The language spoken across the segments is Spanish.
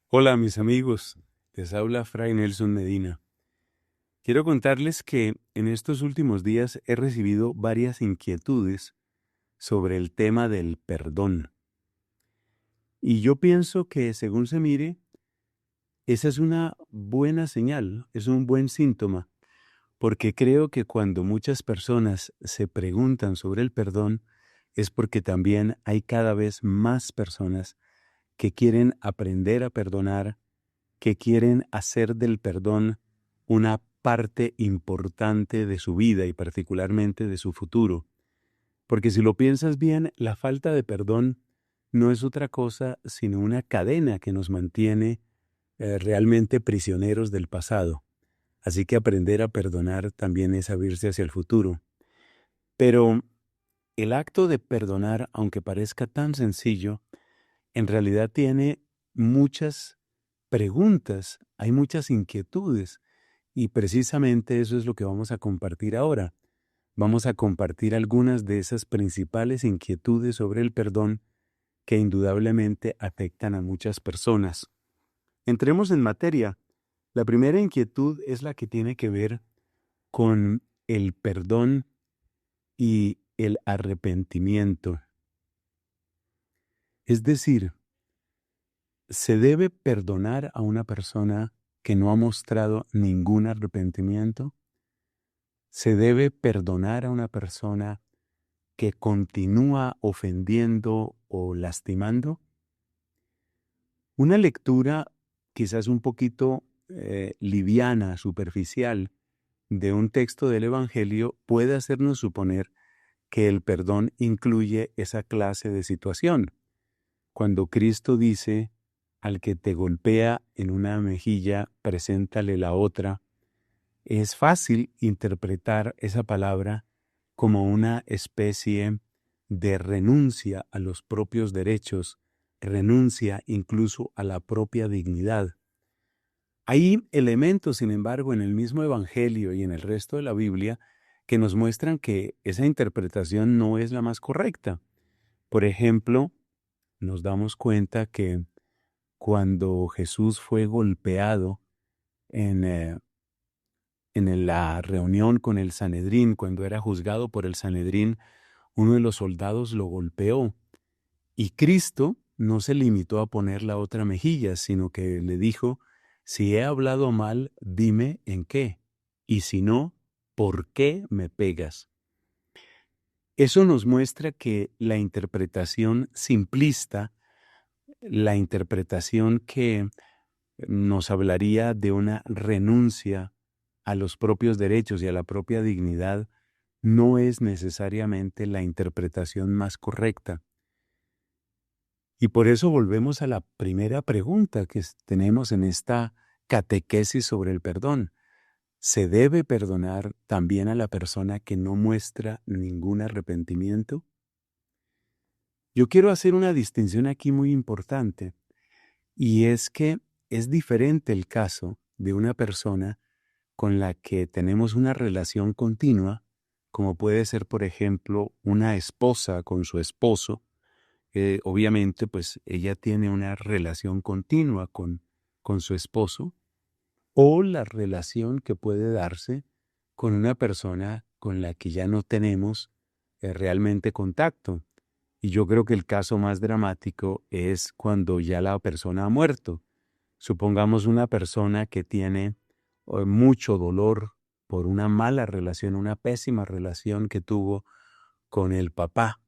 Hola mis amigos, les habla Fray Nelson Medina. Quiero contarles que en estos últimos días he recibido varias inquietudes sobre el tema del perdón. Y yo pienso que según se mire, esa es una buena señal, es un buen síntoma, porque creo que cuando muchas personas se preguntan sobre el perdón, es porque también hay cada vez más personas que quieren aprender a perdonar, que quieren hacer del perdón una parte importante de su vida y particularmente de su futuro. Porque si lo piensas bien, la falta de perdón no es otra cosa sino una cadena que nos mantiene realmente prisioneros del pasado. Así que aprender a perdonar también es abrirse hacia el futuro. Pero el acto de perdonar, aunque parezca tan sencillo, en realidad tiene muchas preguntas, hay muchas inquietudes y precisamente eso es lo que vamos a compartir ahora. Vamos a compartir algunas de esas principales inquietudes sobre el perdón que indudablemente afectan a muchas personas. Entremos en materia. La primera inquietud es la que tiene que ver con el perdón y el arrepentimiento. Es decir, ¿se debe perdonar a una persona que no ha mostrado ningún arrepentimiento? ¿Se debe perdonar a una persona que continúa ofendiendo o lastimando? Una lectura quizás un poquito liviana, superficial, de un texto del Evangelio puede hacernos suponer que el perdón incluye esa clase de situación. Cuando Cristo dice, al que te golpea en una mejilla, preséntale la otra, es fácil interpretar esa palabra como una especie de renuncia a los propios derechos, renuncia incluso a la propia dignidad. Hay elementos, sin embargo, en el mismo Evangelio y en el resto de la Biblia que nos muestran que esa interpretación no es la más correcta. Por ejemplo, nos damos cuenta que cuando Jesús fue golpeado en, la reunión con el Sanedrín, cuando era juzgado por el Sanedrín, uno de los soldados lo golpeó y Cristo no se limitó a poner la otra mejilla, sino que le dijo, si he hablado mal, dime en qué, y si no, ¿por qué me pegas? Eso nos muestra que la interpretación simplista, la interpretación que nos hablaría de una renuncia a los propios derechos y a la propia dignidad, no es necesariamente la interpretación más correcta. Y por eso volvemos a la primera pregunta que tenemos en esta catequesis sobre el perdón. ¿Se debe perdonar también a la persona que no muestra ningún arrepentimiento? Yo quiero hacer una distinción aquí muy importante, y es que es diferente el caso de una persona con la que tenemos una relación continua, como puede ser, por ejemplo, una esposa con su esposo. Obviamente, pues ella tiene una relación continua con su esposo, o la relación que puede darse con una persona con la que ya no tenemos realmente contacto. Y yo creo que el caso más dramático es cuando ya la persona ha muerto. Supongamos una persona que tiene mucho dolor por una mala relación, una pésima relación que tuvo con el papá,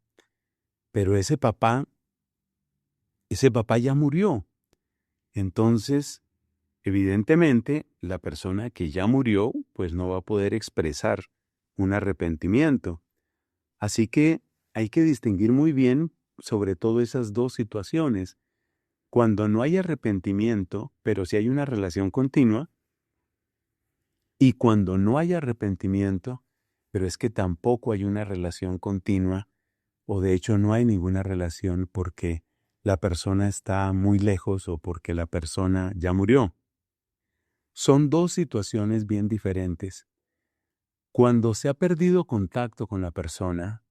pero ese papá ya murió. Entonces, evidentemente, la persona que ya murió, pues no va a poder expresar un arrepentimiento. Así que hay que distinguir muy bien sobre todo esas dos situaciones. Cuando no hay arrepentimiento, pero sí hay una relación continua, y cuando no hay arrepentimiento, pero es que tampoco hay una relación continua, o de hecho no hay ninguna relación porque la persona está muy lejos o porque la persona ya murió. Son dos situaciones bien diferentes. Cuando se ha perdido contacto con la persona,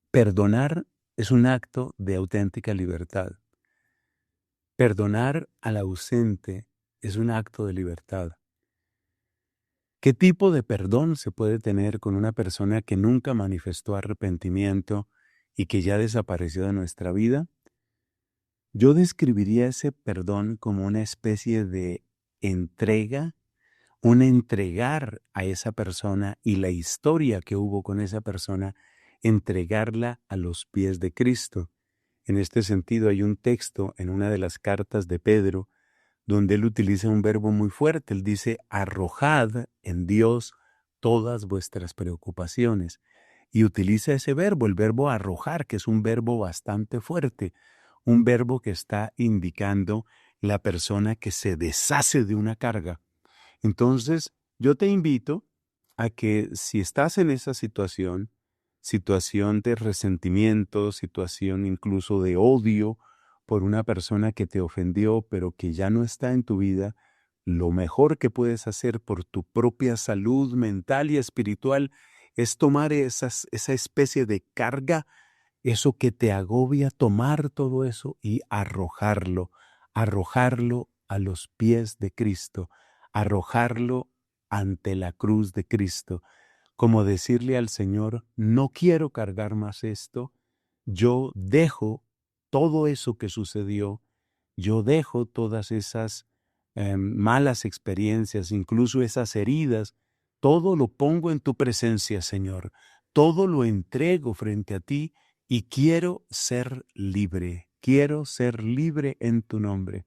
perdonar es un acto de auténtica libertad. Perdonar al ausente es un acto de libertad. ¿Qué tipo de perdón se puede tener con una persona que nunca manifestó arrepentimiento y que ya desapareció de nuestra vida? Yo describiría ese perdón como una especie de entrega, un entregar a esa persona y la historia que hubo con esa persona, entregarla a los pies de Cristo. En este sentido, hay un texto en una de las cartas de Pedro donde él utiliza un verbo muy fuerte. Él dice, arrojad en Dios todas vuestras preocupaciones. Y utiliza ese verbo, el verbo arrojar, que es un verbo bastante fuerte, un verbo que está indicando la persona que se deshace de una carga. Entonces, yo te invito a que si estás en esa situación, situación de resentimiento, situación incluso de odio por una persona que te ofendió, pero que ya no está en tu vida, lo mejor que puedes hacer por tu propia salud mental y espiritual es tomar esa especie de carga, eso que te agobia, tomar todo eso y arrojarlo a los pies de Cristo, arrojarlo ante la cruz de Cristo, como decirle al Señor, no quiero cargar más esto, yo dejo todo eso que sucedió, yo dejo todas esas malas experiencias, incluso esas heridas, todo lo pongo en tu presencia, Señor, todo lo entrego frente a ti y quiero ser libre en tu nombre.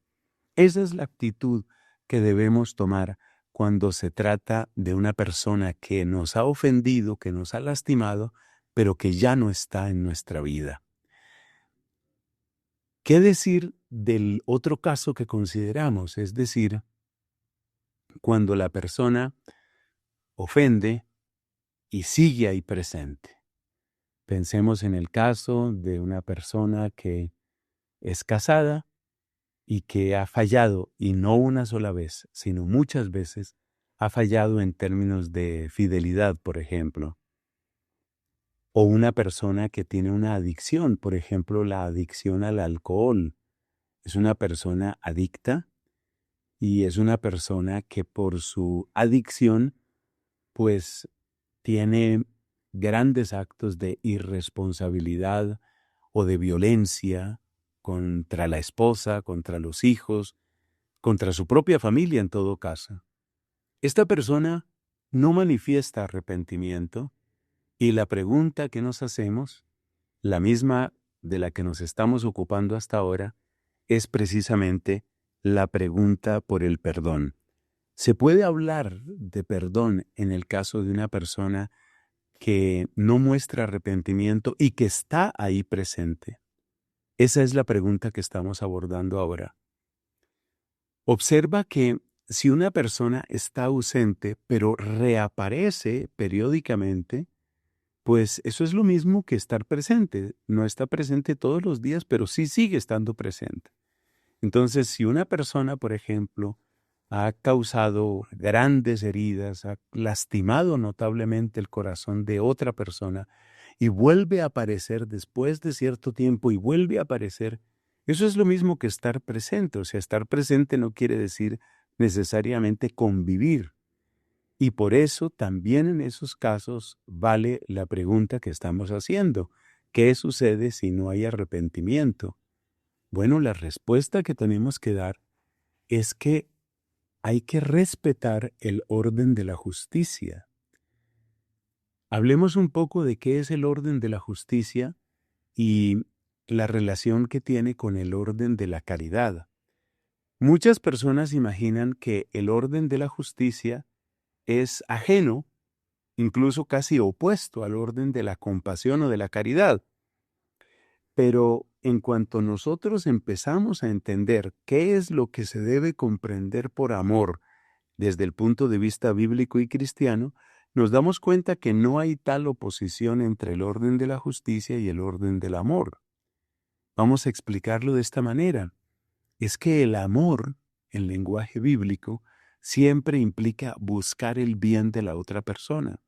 Esa es la actitud que debemos tomar cuando se trata de una persona que nos ha ofendido, que nos ha lastimado, pero que ya no está en nuestra vida. ¿Qué decir del otro caso que consideramos? Es decir, cuando la persona ofende y sigue ahí presente. Pensemos en el caso de una persona que es casada y que ha fallado, y no una sola vez, sino muchas veces, ha fallado en términos de fidelidad, por ejemplo. O una persona que tiene una adicción, por ejemplo, la adicción al alcohol. Es una persona adicta y es una persona que por su adicción, pues, tiene grandes actos de irresponsabilidad o de violencia contra la esposa, contra los hijos, contra su propia familia en todo caso. Esta persona no manifiesta arrepentimiento y la pregunta que nos hacemos, la misma de la que nos estamos ocupando hasta ahora, es precisamente la pregunta por el perdón. ¿Se puede hablar de perdón en el caso de una persona que no muestra arrepentimiento y que está ahí presente? Esa es la pregunta que estamos abordando ahora. Observa que si una persona está ausente, pero reaparece periódicamente, pues eso es lo mismo que estar presente. No está presente todos los días, pero sí sigue estando presente. Entonces, si una persona, por ejemplo, ha causado grandes heridas, ha lastimado notablemente el corazón de otra persona y vuelve a aparecer después de cierto tiempo y vuelve a aparecer, eso es lo mismo que estar presente. O sea, estar presente no quiere decir necesariamente convivir. Y por eso también en esos casos vale la pregunta que estamos haciendo. ¿Qué sucede si no hay arrepentimiento? Bueno, la respuesta que tenemos que dar es que hay que respetar el orden de la justicia. Hablemos un poco de qué es el orden de la justicia y la relación que tiene con el orden de la caridad. Muchas personas imaginan que el orden de la justicia es ajeno, incluso casi opuesto al orden de la compasión o de la caridad. Pero en cuanto nosotros empezamos a entender qué es lo que se debe comprender por amor desde el punto de vista bíblico y cristiano, nos damos cuenta que no hay tal oposición entre el orden de la justicia y el orden del amor. Vamos a explicarlo de esta manera. Es que el amor, en lenguaje bíblico, siempre implica buscar el bien de la otra persona.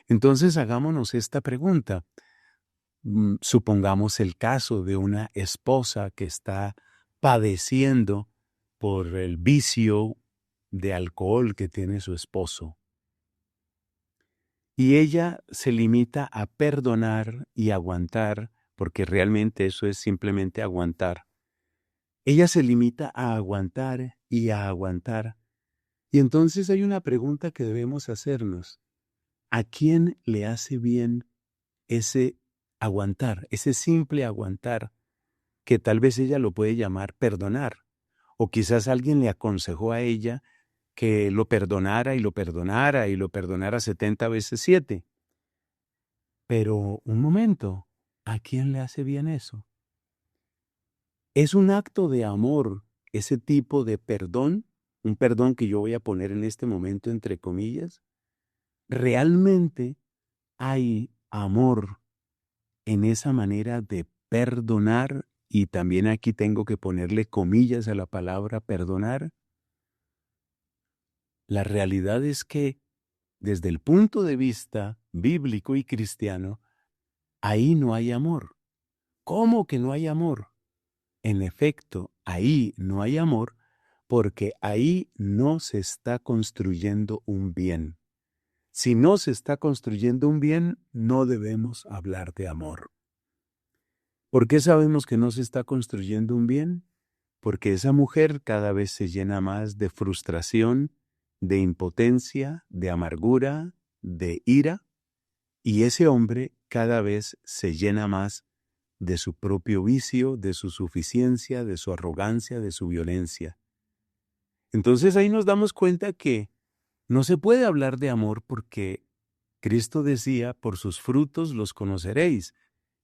Entonces hagámonos esta pregunta. Supongamos el caso de una esposa que está padeciendo por el vicio de alcohol que tiene su esposo. Y ella se limita a perdonar y aguantar, porque realmente eso es simplemente aguantar. Ella se limita a aguantar y a aguantar. Y entonces hay una pregunta que debemos hacernos. ¿A quién le hace bien ese aguantar, ese simple aguantar, que tal vez ella lo puede llamar perdonar? O quizás alguien le aconsejó a ella que lo perdonara y lo perdonara y lo perdonara 70 veces 7. Pero un momento, ¿a quién le hace bien eso? ¿Es un acto de amor ese tipo de perdón? Un perdón que yo voy a poner en este momento entre comillas. ¿Realmente hay amor en esa manera de perdonar? Y también aquí tengo que ponerle comillas a la palabra perdonar. La realidad es que desde el punto de vista bíblico y cristiano, ahí no hay amor. ¿Cómo que no hay amor? En efecto, ahí no hay amor porque ahí no se está construyendo un bien. Si no se está construyendo un bien, no debemos hablar de amor. ¿Por qué sabemos que no se está construyendo un bien? Porque esa mujer cada vez se llena más de frustración, de impotencia, de amargura, de ira, y ese hombre cada vez se llena más de su propio vicio, de su suficiencia, de su arrogancia, de su violencia. Entonces ahí nos damos cuenta que no se puede hablar de amor porque Cristo decía, por sus frutos los conoceréis.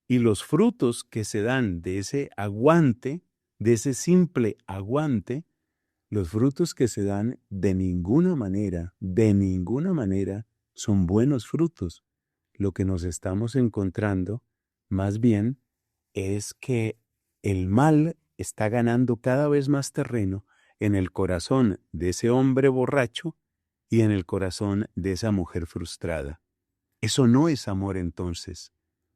Y los frutos que se dan de ese aguante, de ese simple aguante, los frutos que se dan de ninguna manera, son buenos frutos. Lo que nos estamos encontrando, más bien, es que el mal está ganando cada vez más terreno en el corazón de ese hombre borracho y en el corazón de esa mujer frustrada. Eso no es amor entonces.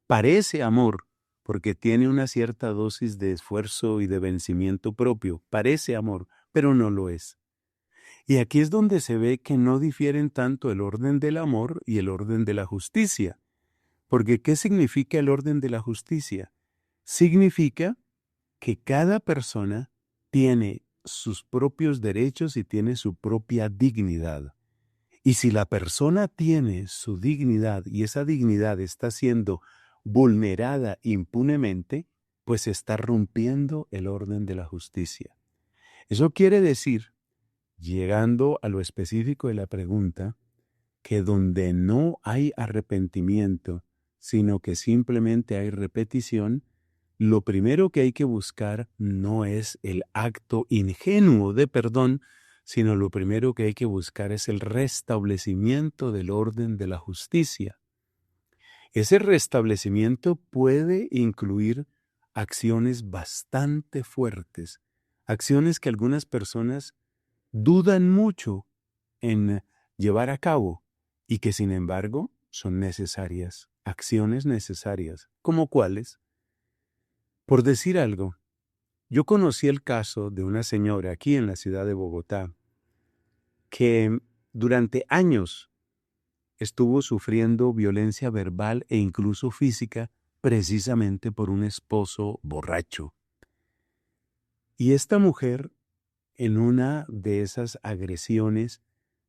Parece amor porque tiene una cierta dosis de esfuerzo y de vencimiento propio. Parece amor, pero no lo es. Y aquí es donde se ve que no difieren tanto el orden del amor y el orden de la justicia. Porque ¿qué significa el orden de la justicia? Significa que cada persona tiene sus propios derechos y tiene su propia dignidad. Y si la persona tiene su dignidad y esa dignidad está siendo vulnerada impunemente, pues está rompiendo el orden de la justicia. Eso quiere decir, llegando a lo específico de la pregunta, que donde no hay arrepentimiento, sino que simplemente hay repetición, lo primero que hay que buscar no es el acto ingenuo de perdón, sino lo primero que hay que buscar es el restablecimiento del orden de la justicia. Ese restablecimiento puede incluir acciones bastante fuertes, acciones que algunas personas dudan mucho en llevar a cabo y que sin embargo son necesarias, acciones necesarias, como cuáles. Por decir algo, yo conocí el caso de una señora aquí en la ciudad de Bogotá que durante años estuvo sufriendo violencia verbal e incluso física precisamente por un esposo borracho. Y esta mujer, en una de esas agresiones,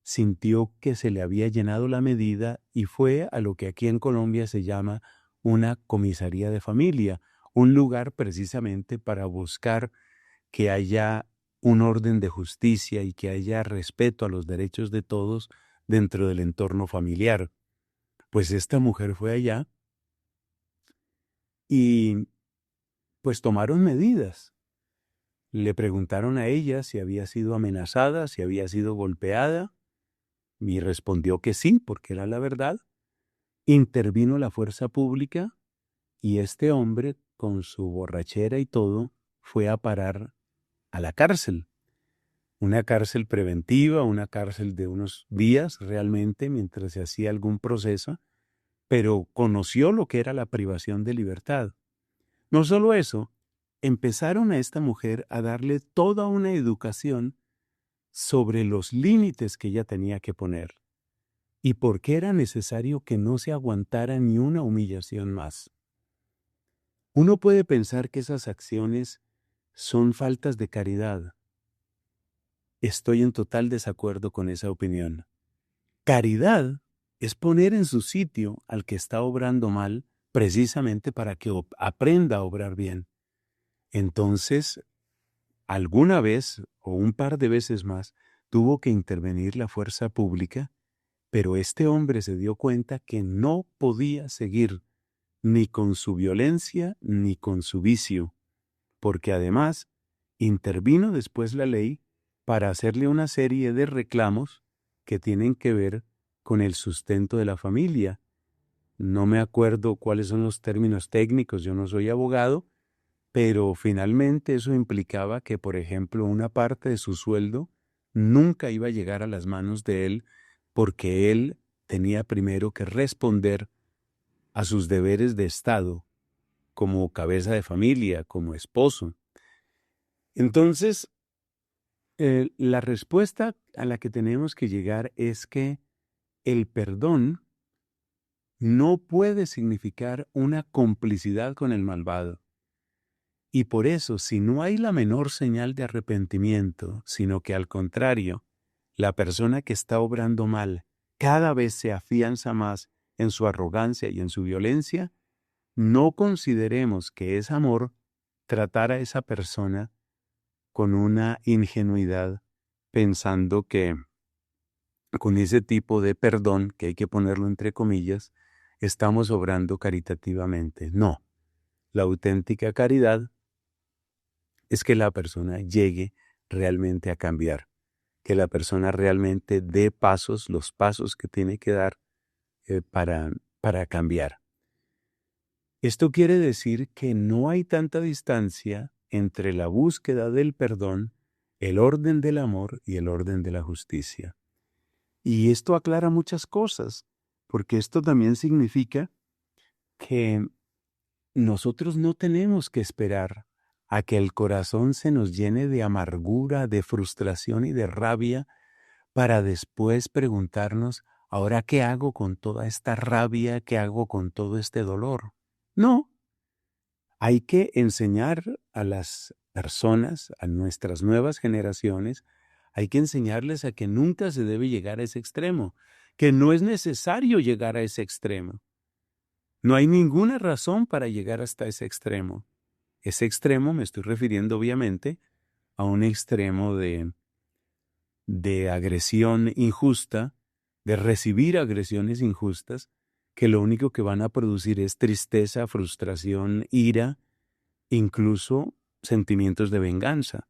sintió que se le había llenado la medida y fue a lo que aquí en Colombia se llama una comisaría de familia, un lugar precisamente para buscar que haya un orden de justicia y que haya respeto a los derechos de todos dentro del entorno familiar. Pues esta mujer fue allá y pues tomaron medidas. Le preguntaron a ella si había sido amenazada, si había sido golpeada, y respondió que sí, porque era la verdad. Intervino la fuerza pública y este hombre, con su borrachera y todo, fue a parar a la cárcel. Una cárcel preventiva, una cárcel de unos días realmente mientras se hacía algún proceso, pero conoció lo que era la privación de libertad. No solo eso, empezaron a esta mujer a darle toda una educación sobre los límites que ella tenía que poner y por qué era necesario que no se aguantara ni una humillación más. Uno puede pensar que esas acciones son faltas de caridad. Estoy en total desacuerdo con esa opinión. Caridad es poner en su sitio al que está obrando mal precisamente para que aprenda a obrar bien. Entonces, alguna vez o un par de veces más tuvo que intervenir la fuerza pública, pero este hombre se dio cuenta que no podía seguir ni con su violencia ni con su vicio, porque además intervino después la ley para hacerle una serie de reclamos que tienen que ver con el sustento de la familia. No me acuerdo cuáles son los términos técnicos, yo no soy abogado, pero finalmente eso implicaba que, por ejemplo, una parte de su sueldo nunca iba a llegar a las manos de él porque él tenía primero que responder a sus deberes de Estado como cabeza de familia, como esposo. Entonces, la respuesta a la que tenemos que llegar es que el perdón no puede significar una complicidad con el malvado. Y por eso, si no hay la menor señal de arrepentimiento, sino que al contrario, la persona que está obrando mal cada vez se afianza más en su arrogancia y en su violencia, no consideremos que es amor tratar a esa persona con una ingenuidad, pensando que con ese tipo de perdón, que hay que ponerlo entre comillas, estamos obrando caritativamente. No, la auténtica caridad es que la persona llegue realmente a cambiar, que la persona realmente dé pasos, los pasos que tiene que dar para cambiar. Esto quiere decir que no hay tanta distancia entre la búsqueda del perdón, el orden del amor y el orden de la justicia. Y esto aclara muchas cosas, porque esto también significa que nosotros no tenemos que esperar a que el corazón se nos llene de amargura, de frustración y de rabia para después preguntarnos, ¿ahora qué hago con toda esta rabia? ¿Qué hago con todo este dolor? No, hay que enseñar a las personas, a nuestras nuevas generaciones, hay que enseñarles a que nunca se debe llegar a ese extremo, que no es necesario llegar a ese extremo. No hay ninguna razón para llegar hasta ese extremo. Ese extremo me estoy refiriendo obviamente a un extremo de agresión injusta, de recibir agresiones injustas, que lo único que van a producir es tristeza, frustración, ira, incluso sentimientos de venganza.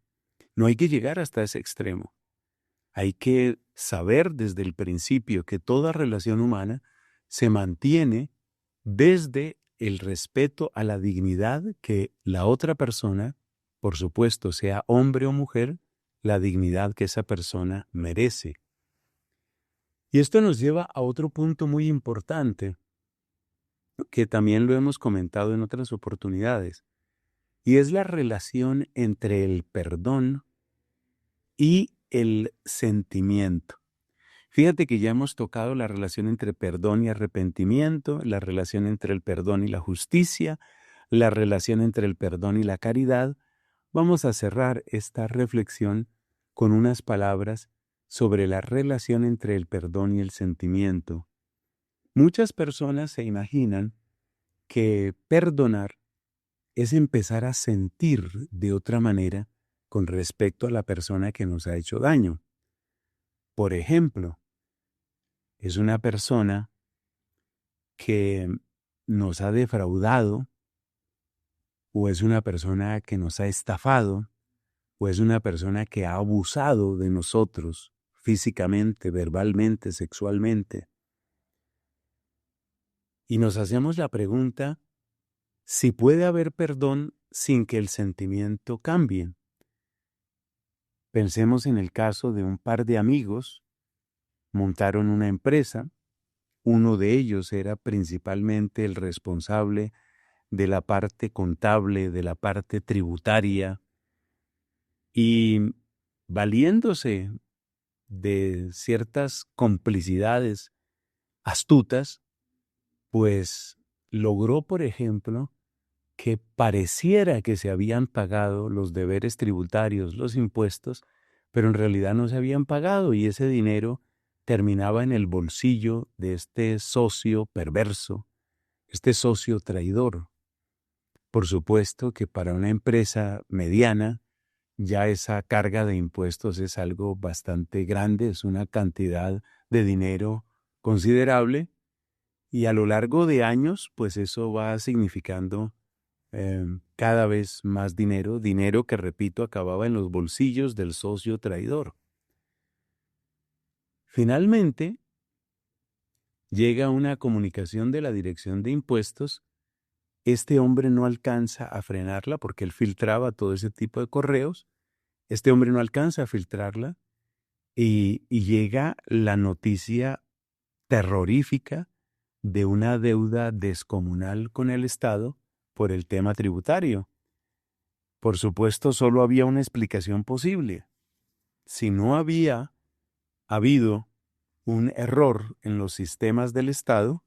No hay que llegar hasta ese extremo. Hay que saber desde el principio que toda relación humana se mantiene desde el respeto a la dignidad que la otra persona, por supuesto, sea hombre o mujer, la dignidad que esa persona merece. Y esto nos lleva a otro punto muy importante, que también lo hemos comentado en otras oportunidades, y es la relación entre el perdón y el sentimiento. Fíjate que ya hemos tocado la relación entre perdón y arrepentimiento, la relación entre el perdón y la justicia, la relación entre el perdón y la caridad. Vamos a cerrar esta reflexión con unas palabras sobre la relación entre el perdón y el sentimiento. Muchas personas se imaginan que perdonar es empezar a sentir de otra manera con respecto a la persona que nos ha hecho daño. Por ejemplo, es una persona que nos ha defraudado, o es una persona que nos ha estafado, o es una persona que ha abusado de nosotros físicamente, verbalmente, sexualmente. Y nos hacemos la pregunta si puede haber perdón sin que el sentimiento cambie. Pensemos en el caso de un par de amigos, montaron una empresa, uno de ellos era principalmente el responsable de la parte contable, de la parte tributaria, y valiéndose de ciertas complicidades astutas, pues logró, por ejemplo, que pareciera que se habían pagado los deberes tributarios, los impuestos, pero en realidad no se habían pagado y ese dinero terminaba en el bolsillo de este socio perverso, este socio traidor. Por supuesto que para una empresa mediana, ya esa carga de impuestos es algo bastante grande, es una cantidad de dinero considerable y a lo largo de años, pues eso va significando cada vez más dinero, dinero que, repito, acababa en los bolsillos del socio traidor. Finalmente, llega una comunicación de la Dirección de Impuestos. Este hombre no alcanza a frenarla porque él filtraba todo ese tipo de correos. Este hombre no alcanza a filtrarla y llega la noticia terrorífica de una deuda descomunal con el Estado por el tema tributario. Por supuesto, solo había una explicación posible. Si no había habido un error en los sistemas del Estado,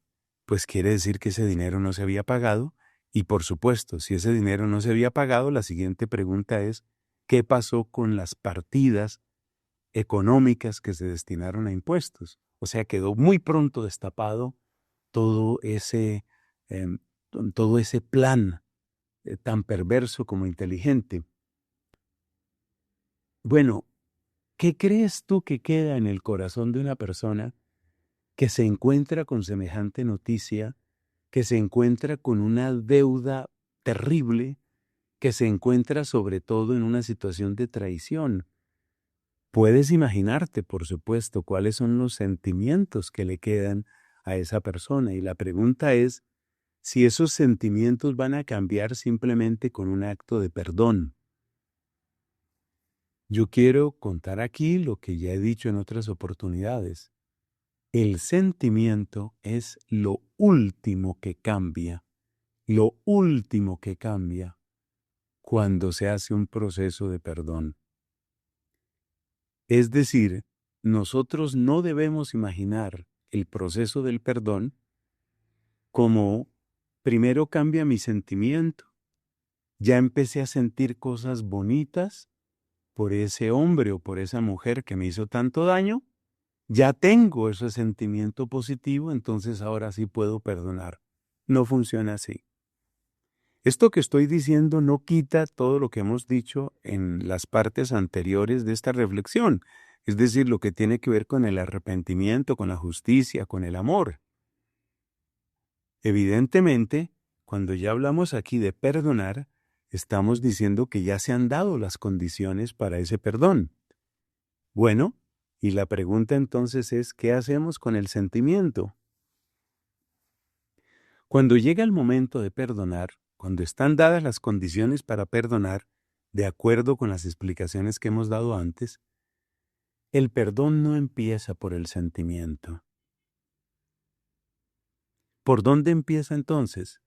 pues quiere decir que ese dinero no se había pagado. Y por supuesto, si ese dinero no se había pagado, la siguiente pregunta es, ¿qué pasó con las partidas económicas que se destinaron a impuestos? O sea, quedó muy pronto destapado todo ese, em, todo ese plan tan perverso como inteligente. Bueno, ¿qué crees tú que queda en el corazón de una persona que se encuentra con semejante noticia, que se encuentra con una deuda terrible, que se encuentra sobre todo en una situación de traición? Puedes imaginarte, por supuesto, cuáles son los sentimientos que le quedan a esa persona. Y la pregunta es si esos sentimientos van a cambiar simplemente con un acto de perdón. Yo quiero contar aquí lo que ya he dicho en otras oportunidades. El sentimiento es lo último que cambia, lo último que cambia cuando se hace un proceso de perdón. Es decir, nosotros no debemos imaginar el proceso del perdón como primero cambia mi sentimiento. Ya empecé a sentir cosas bonitas por ese hombre o por esa mujer que me hizo tanto daño. Ya tengo ese sentimiento positivo, entonces ahora sí puedo perdonar. No funciona así. Esto que estoy diciendo no quita todo lo que hemos dicho en las partes anteriores de esta reflexión, es decir, lo que tiene que ver con el arrepentimiento, con la justicia, con el amor. Evidentemente, cuando ya hablamos aquí de perdonar, estamos diciendo que ya se han dado las condiciones para ese perdón. Bueno, y la pregunta entonces es, ¿qué hacemos con el sentimiento? Cuando llega el momento de perdonar, cuando están dadas las condiciones para perdonar, de acuerdo con las explicaciones que hemos dado antes, el perdón no empieza por el sentimiento. ¿Por dónde empieza entonces?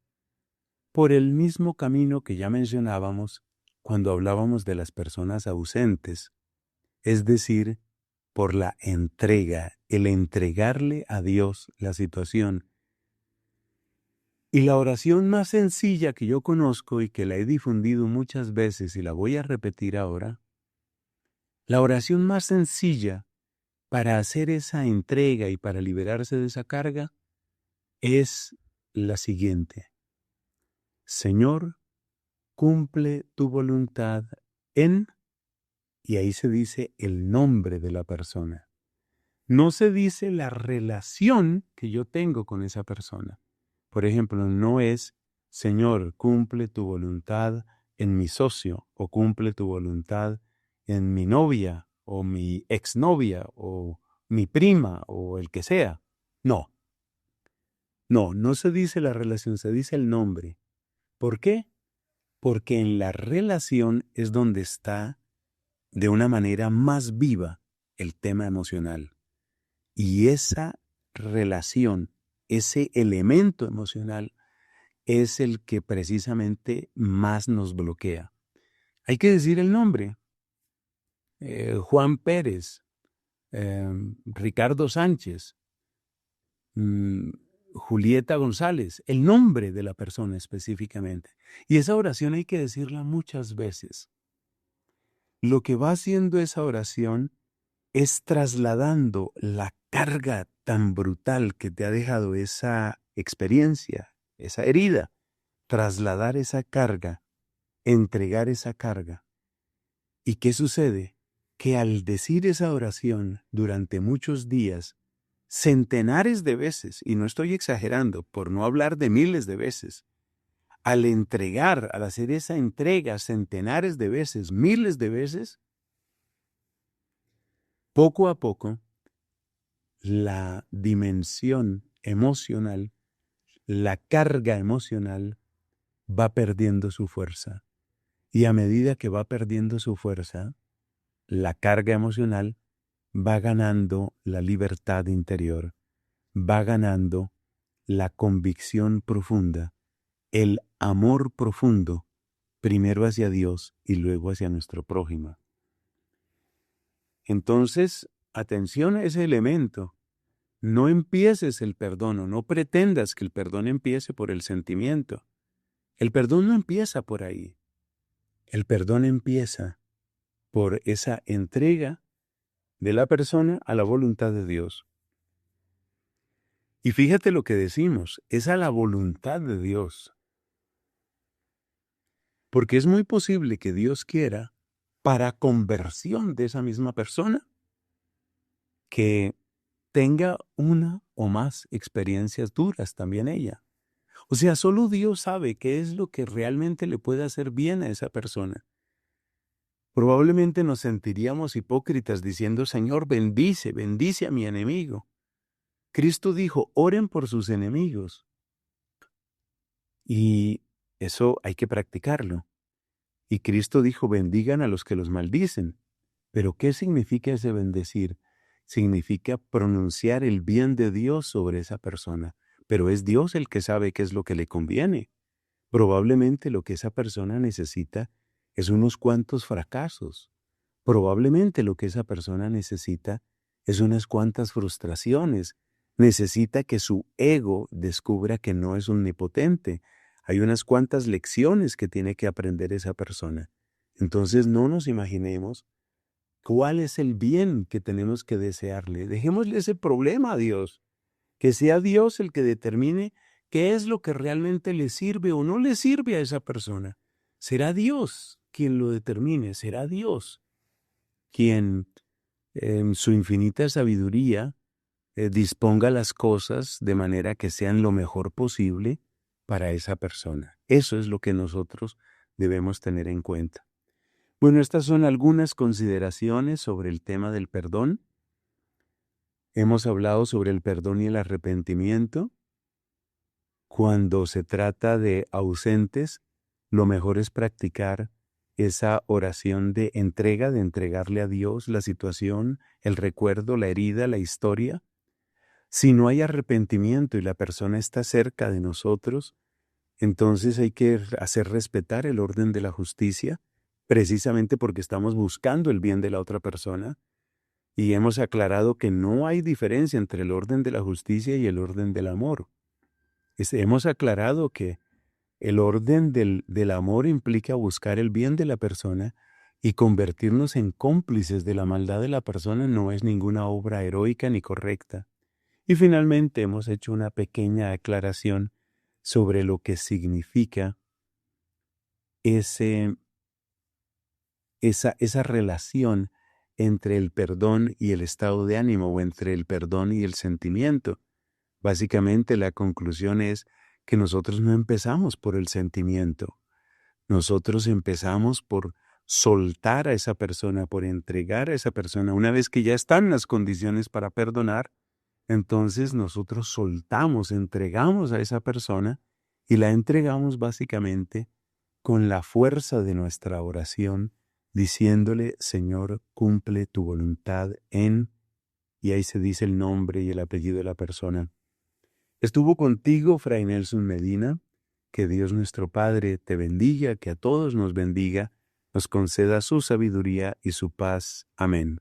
Por el mismo camino que ya mencionábamos cuando hablábamos de las personas ausentes, es decir, por la entrega, el entregarle a Dios la situación. Y la oración más sencilla que yo conozco y que la he difundido muchas veces y la voy a repetir ahora, la oración más sencilla para hacer esa entrega y para liberarse de esa carga es la siguiente: Señor, cumple tu voluntad en, y ahí se dice el nombre de la persona. No se dice la relación que yo tengo con esa persona. Por ejemplo, no es, Señor, cumple tu voluntad en mi socio, o cumple tu voluntad en mi novia, o mi exnovia, o mi prima, o el que sea. No. No se dice la relación, se dice el nombre. ¿Por qué? Porque en la relación es donde está de una manera más viva el tema emocional. Y esa relación, ese elemento emocional, es el que precisamente más nos bloquea. Hay que decir el nombre. Juan Pérez, Ricardo Sánchez, Julieta González, el nombre de la persona específicamente. Y esa oración hay que decirla muchas veces. Lo que va haciendo esa oración es trasladando la carga tan brutal que te ha dejado esa experiencia, esa herida, trasladar esa carga, entregar esa carga. ¿Y qué sucede? Que al decir esa oración durante muchos días, centenares de veces, y no estoy exagerando, por no hablar de miles de veces, al entregar, al hacer esa entrega centenares de veces, miles de veces, poco a poco, la dimensión emocional, la carga emocional va perdiendo su fuerza. Y a medida que va perdiendo su fuerza, la carga emocional va ganando la libertad interior, va ganando la convicción profunda, el amor profundo, primero hacia Dios y luego hacia nuestro prójimo. Entonces, atención a ese elemento. No empieces el perdón o no pretendas que el perdón empiece por el sentimiento. El perdón no empieza por ahí. El perdón empieza por esa entrega de la persona a la voluntad de Dios. Y fíjate lo que decimos, es a la voluntad de Dios. Porque es muy posible que Dios quiera, para conversión de esa misma persona, que tenga una o más experiencias duras también ella. O sea, solo Dios sabe qué es lo que realmente le puede hacer bien a esa persona. Probablemente nos sentiríamos hipócritas diciendo, Señor, bendice, bendice a mi enemigo. Cristo dijo, oren por sus enemigos. Y eso hay que practicarlo. Y Cristo dijo, bendigan a los que los maldicen. Pero ¿qué significa ese bendecir? Significa pronunciar el bien de Dios sobre esa persona. Pero es Dios el que sabe qué es lo que le conviene. Probablemente lo que esa persona necesita es unos cuantos fracasos. Probablemente lo que esa persona necesita es unas cuantas frustraciones. Necesita que su ego descubra que no es omnipotente. Hay unas cuantas lecciones que tiene que aprender esa persona. Entonces no nos imaginemos cuál es el bien que tenemos que desearle. Dejémosle ese problema a Dios. Que sea Dios el que determine qué es lo que realmente le sirve o no le sirve a esa persona. Será Dios quien lo determine, será Dios quien en su infinita sabiduría disponga las cosas de manera que sean lo mejor posible para esa persona. Eso es lo que nosotros debemos tener en cuenta. Bueno, estas son algunas consideraciones sobre el tema del perdón. Hemos hablado sobre el perdón y el arrepentimiento. Cuando se trata de ausentes, lo mejor es practicar esa oración de entrega, de entregarle a Dios la situación, el recuerdo, la herida, la historia. Si no hay arrepentimiento y la persona está cerca de nosotros, entonces hay que hacer respetar el orden de la justicia, precisamente porque estamos buscando el bien de la otra persona. Y hemos aclarado que no hay diferencia entre el orden de la justicia y el orden del amor. Hemos aclarado que el orden del amor implica buscar el bien de la persona y convertirnos en cómplices de la maldad de la persona no es ninguna obra heroica ni correcta. Y finalmente hemos hecho una pequeña aclaración sobre lo que significa esa relación entre el perdón y el estado de ánimo o entre el perdón y el sentimiento. Básicamente la conclusión es que nosotros no empezamos por el sentimiento. Nosotros empezamos por soltar a esa persona, por entregar a esa persona. Una vez que ya están las condiciones para perdonar, entonces nosotros soltamos, entregamos a esa persona y la entregamos básicamente con la fuerza de nuestra oración, diciéndole, Señor, cumple tu voluntad en, y ahí se dice el nombre y el apellido de la persona. Estuvo contigo Fray Nelson Medina. que Dios nuestro Padre te bendiga, que a todos nos bendiga, nos conceda su sabiduría y su paz. Amén.